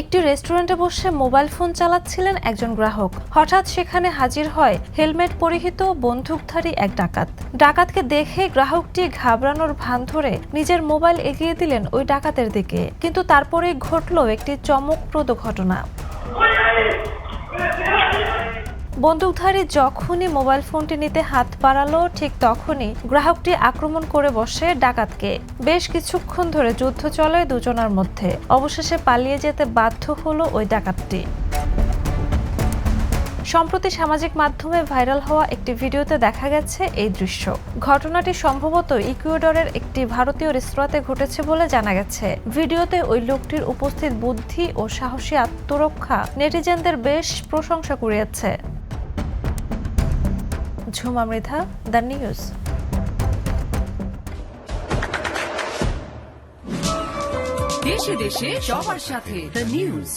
একটি রেস্টুরেন্টে বসে মোবাইল ফোন চালাচ্ছিলেন একজন গ্রাহক। হঠাৎ সেখানে হাজির হয় হেলমেট পরিহিত বন্দুকধারী এক ডাকাত। ডাকাতকে দেখে গ্রাহকটি ঘাবড়ানোর ভান ধরে নিজের মোবাইল এগিয়ে দিলেন ওই ডাকাতের দিকে। কিন্তু তারপরেই ঘটল একটি চমকপ্রদ ঘটনা। বন্দুকধারী যখনই মোবাইল ফোনটি নিতে হাত বাড়ালো, ঠিক তখনই গ্রাহকটি আক্রমণ করে বসে ডাকাতকে। বেশ কিছুক্ষণ ধরে যুদ্ধ চলে দুজনের মধ্যে। অবশেষে পালিয়ে যেতে বাধ্য হলো ওই ডাকাতটি। সম্প্রতি সামাজিক মাধ্যমে ভাইরাল হওয়া একটি ভিডিওতে দেখা গেছে এই দৃশ্য। ঘটনাটি সম্ভবত ইকুয়েডরের একটি ভারতীয় রেস্তোরাঁতে ঘটেছে বলে জানা গেছে। ভিডিওতে ওই লোকটির উপস্থিত বুদ্ধি ও সাহসী আত্মরক্ষা নেটিজেনদের বেশ প্রশংসা কুড়িয়েছে। Jhuma Mridha, the news. দেশে দেশে সবার সাথে দ্য নিউজ।